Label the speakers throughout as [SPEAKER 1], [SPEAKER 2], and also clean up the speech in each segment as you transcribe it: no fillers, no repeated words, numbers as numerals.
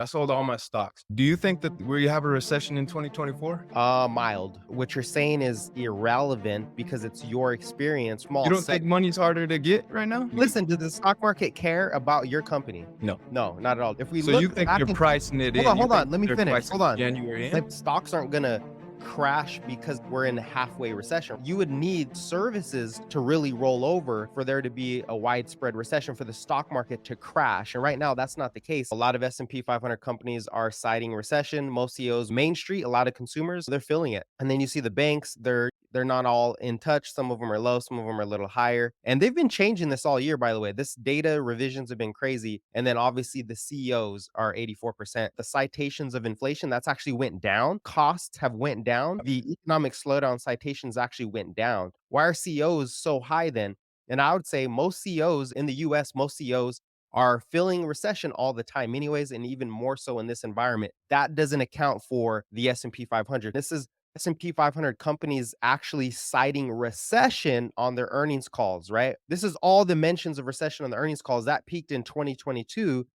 [SPEAKER 1] I sold all my stocks. Do you think that we have a recession in 2024?
[SPEAKER 2] Mild. What you're saying is irrelevant because it's your experience.
[SPEAKER 1] You
[SPEAKER 2] Small
[SPEAKER 1] don't
[SPEAKER 2] sec.
[SPEAKER 1] think money's harder to get right now?
[SPEAKER 2] Listen, does the stock market care about your company?
[SPEAKER 1] No.
[SPEAKER 2] No, not at all. If we
[SPEAKER 1] So you
[SPEAKER 2] look
[SPEAKER 1] think
[SPEAKER 2] back
[SPEAKER 1] they're
[SPEAKER 2] in,
[SPEAKER 1] pricing it
[SPEAKER 2] hold
[SPEAKER 1] in?
[SPEAKER 2] on,
[SPEAKER 1] You
[SPEAKER 2] hold
[SPEAKER 1] think
[SPEAKER 2] on. Let me
[SPEAKER 1] they're
[SPEAKER 2] finish. Hold
[SPEAKER 1] pricing
[SPEAKER 2] on.
[SPEAKER 1] January in?
[SPEAKER 2] Like stocks aren't gonna crash because we're in a halfway recession. You would need services to really roll over for there to be a widespread recession for the stock market to crash. And right now, that's not the case. A lot of S&P 500 companies are citing recession. Most CEOs, Main Street, a lot of consumers, they're feeling it. And then you see the banks, they're not all in touch. Some of them are low, some of them are a little higher. And they've been changing this all year, by the way. This data revisions have been crazy. And then obviously the CEOs are 84%. The citations of inflation, that's actually went down. Costs have went down. The economic slowdown citations actually went down. Why are CEOs so high then? And I would say most CEOs in the US, most CEOs are feeling recession all the time anyways, and even more so in this environment. That doesn't account for the S&P 500. This is S&P 500 companies actually citing recession on their earnings calls, right? This is all the mentions of recession on the earnings calls that peaked in 2022,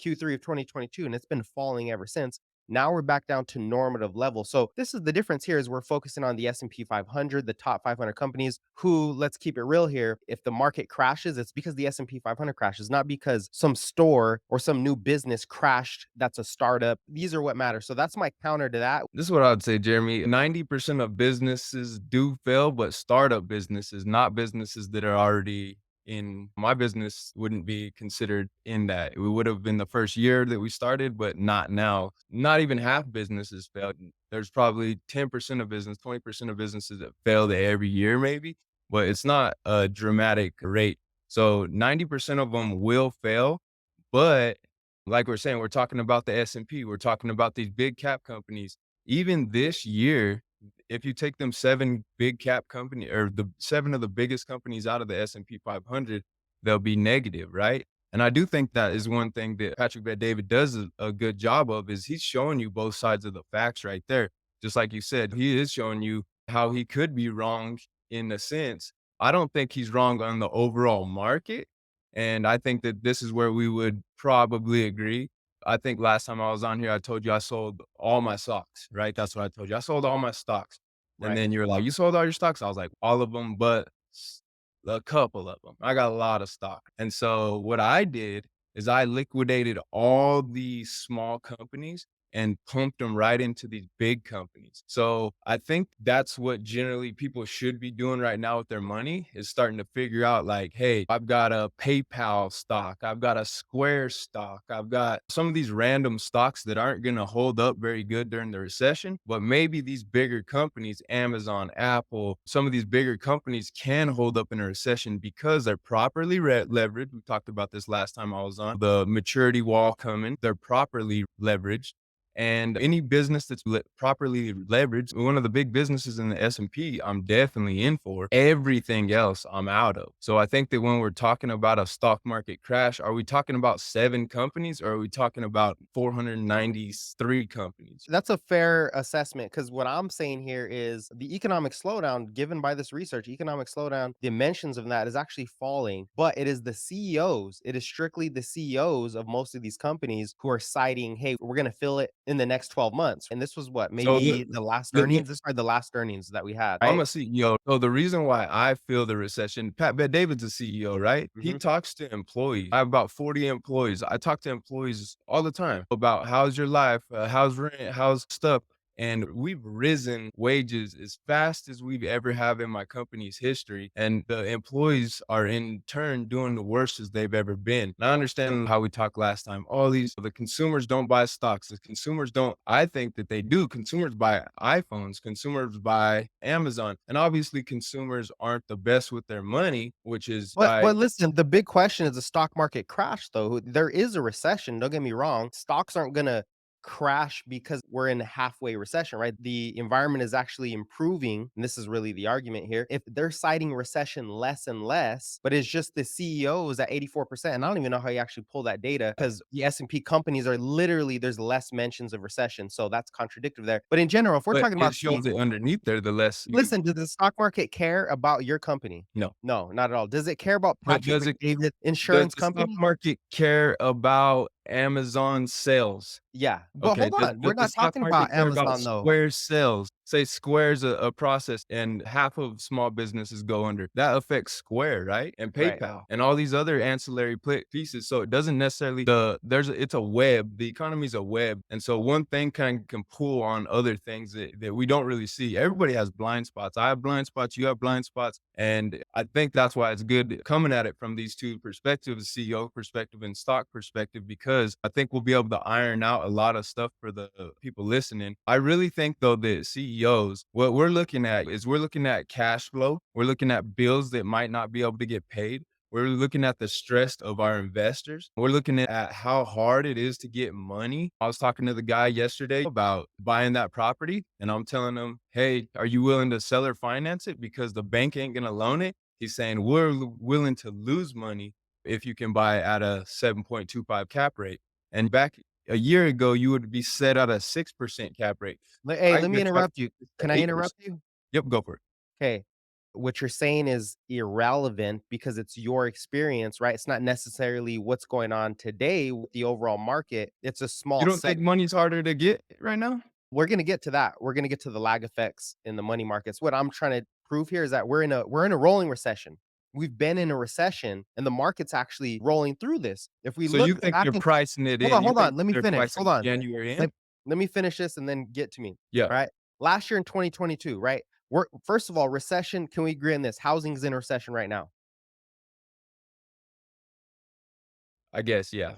[SPEAKER 2] Q3 of 2022, and it's been falling ever since. Now we're back down to normative levels. So this is the difference here is we're focusing on the S&P 500, the top 500 companies who, let's keep it real here, if the market crashes, it's because the S&P 500 crashes, not because some store or some new business crashed that's a startup. These are what matter. So that's my counter to that.
[SPEAKER 1] This is what I would say, Jeremy. 90% of businesses do fail, but startup businesses, not businesses that are already in. My business wouldn't be considered in that. It would have been the first year that we started, but not now. Not even half businesses failed. There's probably 10% of business, 20% of businesses that fail every year, maybe, but it's not a dramatic rate. So 90% of them will fail, but like we're saying, we're talking about the S&P, we're talking about these big cap companies. Even this year, if you take them 7 big cap company or the 7 of the biggest companies out of the S&P 500, they'll be negative, right? And I do think that is one thing that Patrick Bet-David does a good job of is he's showing you both sides of the facts right there. Just like you said, he is showing you how he could be wrong in a sense. I don't think he's wrong on the overall market. And I think that this is where we would probably agree. I think last time I was on here, I told you I sold all my stocks, right? That's what I told you. I sold all my stocks. And
[SPEAKER 2] Right.
[SPEAKER 1] then you were like, you sold all your stocks? I was like, all of them, but a couple of them. I got a lot of stock. And so what I did is I liquidated all these small companies and pumped them right into these big companies. So I think that's what generally people should be doing right now with their money is starting to figure out like, hey, I've got a PayPal stock. I've got a Square stock. I've got some of these random stocks that aren't going to hold up very good during the recession, but maybe these bigger companies, Amazon, Apple, some of these bigger companies can hold up in a recession because they're properly leveraged. We talked about this last time I was on the maturity wall coming. They're properly leveraged. And any business that's properly leveraged, one of the big businesses in the S&P, I'm definitely in for. Everything else, I'm out of. So I think that when we're talking about a stock market crash, are we talking about 7 companies or are we talking about 493 companies?
[SPEAKER 2] That's a fair assessment because what I'm saying here is the economic slowdown given by this research, economic slowdown, dimensions of that is actually falling, but it is the CEOs, it is strictly the CEOs of most of these companies who are citing, hey, we're going to feel it in the next 12 months. And this was what,
[SPEAKER 1] So
[SPEAKER 2] maybe the last
[SPEAKER 1] the
[SPEAKER 2] earnings? This are the last earnings that we had,
[SPEAKER 1] I'm
[SPEAKER 2] right?
[SPEAKER 1] a CEO. So the reason why I feel the recession, Pat Bet David's a CEO, right? He
[SPEAKER 2] Mhm.
[SPEAKER 1] talks to employees. I have about 40 employees. I talk to employees all the time about how's your life, how's rent, how's stuff. And we've risen wages as fast as we've ever have in my company's history. And the employees are in turn doing the worst as they've ever been. And I understand how we talked last time. All these, the consumers don't buy stocks. The consumers don't, I think that they do. Consumers buy iPhones, consumers buy Amazon. And obviously consumers aren't the best with their money, which is
[SPEAKER 2] But
[SPEAKER 1] why.
[SPEAKER 2] listen, the big question is the stock market crash though. There is a recession, don't get me wrong. Stocks aren't gonna crash because we're in a halfway recession, right? The environment is actually improving, and this is really the argument here. If they're citing recession less and less, but it's just the CEOs at 84%, and I don't even know how you actually pull that data because the S&P companies are literally there's less mentions of recession, so that's contradictory there. But in general, if we're
[SPEAKER 1] But
[SPEAKER 2] talking
[SPEAKER 1] it
[SPEAKER 2] about
[SPEAKER 1] shows it underneath there, the less you
[SPEAKER 2] listen, does the stock market care about your company?
[SPEAKER 1] know.
[SPEAKER 2] No, not at all. Does it care about
[SPEAKER 1] But
[SPEAKER 2] Patrick McDavid
[SPEAKER 1] does
[SPEAKER 2] Insurance
[SPEAKER 1] the stock
[SPEAKER 2] Company?
[SPEAKER 1] market care about Amazon sales.
[SPEAKER 2] Yeah, but
[SPEAKER 1] Okay,
[SPEAKER 2] hold
[SPEAKER 1] does
[SPEAKER 2] on,
[SPEAKER 1] does
[SPEAKER 2] we're
[SPEAKER 1] the
[SPEAKER 2] not
[SPEAKER 1] stock
[SPEAKER 2] talking
[SPEAKER 1] market
[SPEAKER 2] about
[SPEAKER 1] care about
[SPEAKER 2] Amazon though.
[SPEAKER 1] Square sales? Say Square's a process and half of small businesses go under. That affects Square, right? And
[SPEAKER 2] Right.
[SPEAKER 1] PayPal and all these other ancillary pieces. So it doesn't necessarily it's a web. The economy's a web. And so one thing can pull on other things that we don't really see. Everybody has blind spots. I have blind spots, you have blind spots. And I think that's why it's good coming at it from these two perspectives, CEO perspective and stock perspective, because I think we'll be able to iron out a lot of stuff for the people listening. I really think though that CEOs, what we're looking at is we're looking at cash flow. We're looking at bills that might not be able to get paid. We're looking at the stress of our investors. We're looking at how hard it is to get money. I was talking to the guy yesterday about buying that property, and I'm telling him, hey, are you willing to sell or finance it? Because the bank ain't going to loan it. He's saying, we're willing to lose money if you can buy at a 7.25 cap rate. And back a year ago, you would be set at a 6% cap rate.
[SPEAKER 2] Hey,
[SPEAKER 1] I
[SPEAKER 2] let me
[SPEAKER 1] get you
[SPEAKER 2] interrupt you.
[SPEAKER 1] to
[SPEAKER 2] Can I
[SPEAKER 1] 8%.
[SPEAKER 2] interrupt you?
[SPEAKER 1] Yep, go for it.
[SPEAKER 2] Okay. What you're saying is irrelevant because it's your experience, right? It's not necessarily what's going on today with the overall market. It's a
[SPEAKER 1] You
[SPEAKER 2] small
[SPEAKER 1] don't
[SPEAKER 2] seg
[SPEAKER 1] think money's harder to get right now?
[SPEAKER 2] We're gonna get to that. We're gonna get to the lag effects in the money markets. What I'm trying to prove here is that we're in a rolling recession. We've been in a recession and the market's actually rolling through this. If we
[SPEAKER 1] So
[SPEAKER 2] look
[SPEAKER 1] you think
[SPEAKER 2] back
[SPEAKER 1] they're
[SPEAKER 2] in
[SPEAKER 1] pricing it
[SPEAKER 2] hold
[SPEAKER 1] in?
[SPEAKER 2] on,
[SPEAKER 1] You
[SPEAKER 2] hold
[SPEAKER 1] think
[SPEAKER 2] on, let me
[SPEAKER 1] they're
[SPEAKER 2] finish. Hold
[SPEAKER 1] pricing
[SPEAKER 2] on.
[SPEAKER 1] January
[SPEAKER 2] Let
[SPEAKER 1] in?
[SPEAKER 2] let me finish this and then get to me.
[SPEAKER 1] Yeah,
[SPEAKER 2] All right. Last year in 2022, right? We're first of all, recession, can we agree on this? Housing's in a recession right now.
[SPEAKER 1] I guess, yeah.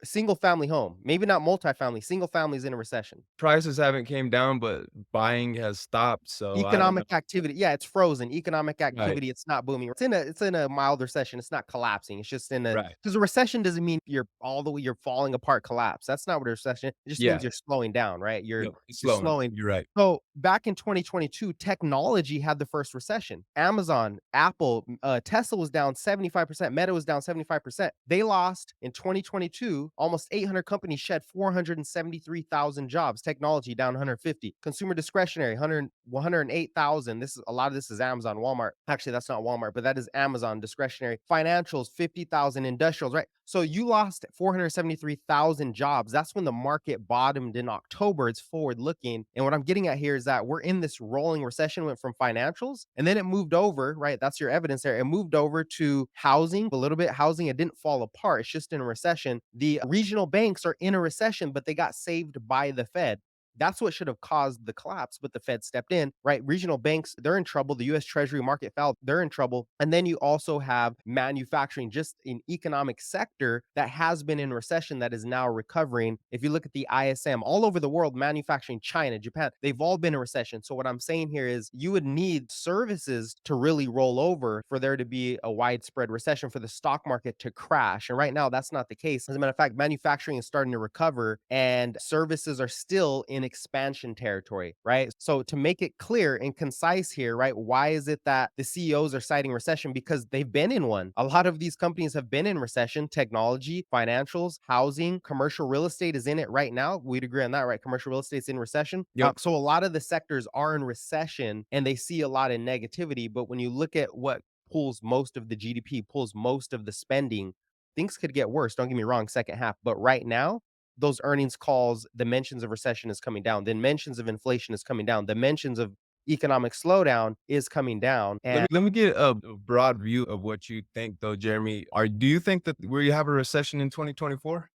[SPEAKER 2] Single family home, maybe not multifamily, single families in a recession.
[SPEAKER 1] Prices haven't came down, but buying has stopped, so I don't know.
[SPEAKER 2] Economic activity, yeah, it's frozen. Economic
[SPEAKER 1] Right,
[SPEAKER 2] activity, it's not booming. It's in a mild recession. It's not collapsing. It's just in a
[SPEAKER 1] right.
[SPEAKER 2] because a recession doesn't mean you're all the way you're falling apart, collapse. That's not what a recession. It just means
[SPEAKER 1] Yeah,
[SPEAKER 2] you're slowing down, right? You're
[SPEAKER 1] yep, it's
[SPEAKER 2] you're
[SPEAKER 1] slowing.
[SPEAKER 2] slowing.
[SPEAKER 1] You're right.
[SPEAKER 2] So back in 2022, technology had the first recession. Amazon, Apple, Tesla was down 75%. Meta was down 75%. They lost in 2022. Almost 800 companies shed 473,000 jobs. Technology down 150. Consumer discretionary 108,000. This is a lot of this is Amazon, Walmart. Actually, that's not Walmart, but that is Amazon discretionary. Financials 50,000. Industrials, right? So you lost 473,000 jobs. That's when the market bottomed in October. It's forward looking. And what I'm getting at here is that we're in this rolling recession, went from financials and then it moved over, right? That's your evidence there. It moved over to housing a little bit. Housing, it didn't fall apart. It's just in a recession. The regional banks are in a recession, but they got saved by the Fed. That's what should have caused the collapse, but the Fed stepped in, right? Regional banks, they're in trouble. The US Treasury market fell, they're in trouble. And then you also have manufacturing, just an economic sector that has been in recession that is now recovering. If you look at the ISM, all over the world, manufacturing, China, Japan, they've all been in recession. So what I'm saying here is you would need services to really roll over for there to be a widespread recession, for the stock market to crash. And right now, that's not the case. As a matter of fact, manufacturing is starting to recover and services are still in expansion territory, right? So to make it clear and concise here, right? Why is it that the CEOs are citing recession? Because they've been in one. A lot of these companies have been in recession. Technology, financials, housing, commercial real estate is in it right now. We'd agree on that, right? Commercial real estate's in recession.
[SPEAKER 1] Yep.
[SPEAKER 2] So a lot of the sectors are in recession and they see a lot of negativity. But when you look at what pulls most of the GDP, pulls most of the spending, things could get worse. Don't get me wrong, second half. But right now, those earnings calls, the mentions of recession is coming down. The mentions of inflation is coming down. The mentions of economic slowdown is coming down.
[SPEAKER 1] Let me
[SPEAKER 2] And
[SPEAKER 1] let me get a broad view of what you think though, Jeremy. Do you think that we have a recession in 2024?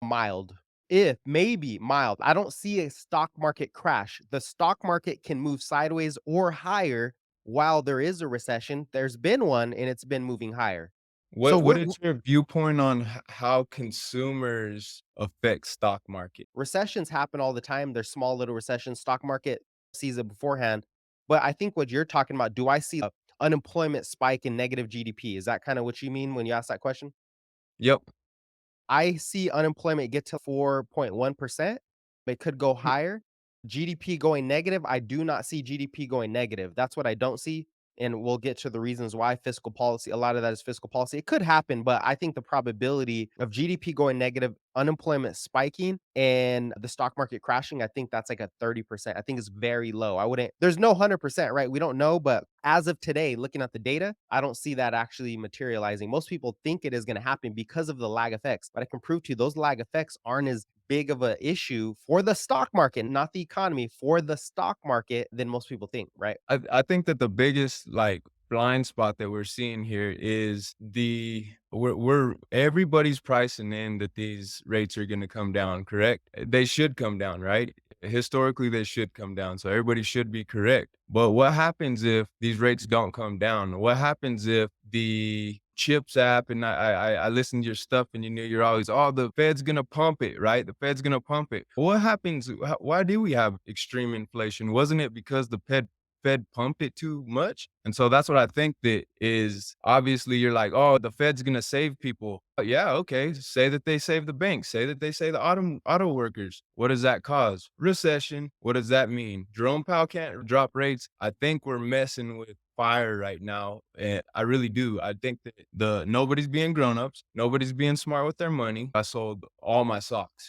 [SPEAKER 2] mild, if maybe mild. I don't see a stock market crash. The stock market can move sideways or higher while there is a recession. There's been one and it's been moving higher. So
[SPEAKER 1] What is your viewpoint on how consumers affect stock market?
[SPEAKER 2] recessions happen all the time. There's small little recessions. Stock market sees it beforehand. But I think what you're talking about, do I see a unemployment spike in negative GDP? Is that kind of what you mean when you ask that question?
[SPEAKER 1] Yep.
[SPEAKER 2] I see unemployment get to 4.1%. It could go higher. GDP going negative. I do not see GDP going negative. That's what I don't see. and we'll get to the reasons why fiscal policy, a lot of that is fiscal policy. It could happen, but I think the probability of GDP going negative, unemployment spiking, and the stock market crashing, I think that's like a 30%. I think it's very low. I wouldn't, there's no 100%, right? We don't know, but as of today, looking at the data, I don't see that actually materializing. Most people think it is going to happen because of the lag effects, but I can prove to you those lag effects aren't as big of a issue for the stock market, not the economy, for the stock market than most people think, right?
[SPEAKER 1] I think that the biggest, like, blind spot that we're seeing here is we're everybody's pricing in that these rates are gonna come down, correct? They should come down, right? Historically, they should come down, so everybody should be correct. But what happens if these rates don't come down? What happens if the CHIPS app, and I listened to your stuff, and you know, you're always, "Oh, the Fed's gonna pump it, right? The Fed's gonna pump it." What happens? Why do we have extreme inflation? Wasn't it because the Fed pumped it too much? And so that's what I think that is, obviously you're like, "Oh, the Fed's gonna save people." Yeah, okay. Say that they save the banks. Say that they save the auto workers. What does that cause? Recession. What does that mean? Jerome Powell can't drop rates. I think we're messing with fire right now. And I really do. I think that the nobody's being grown-ups. Nobody's being smart with their money. I sold all my socks.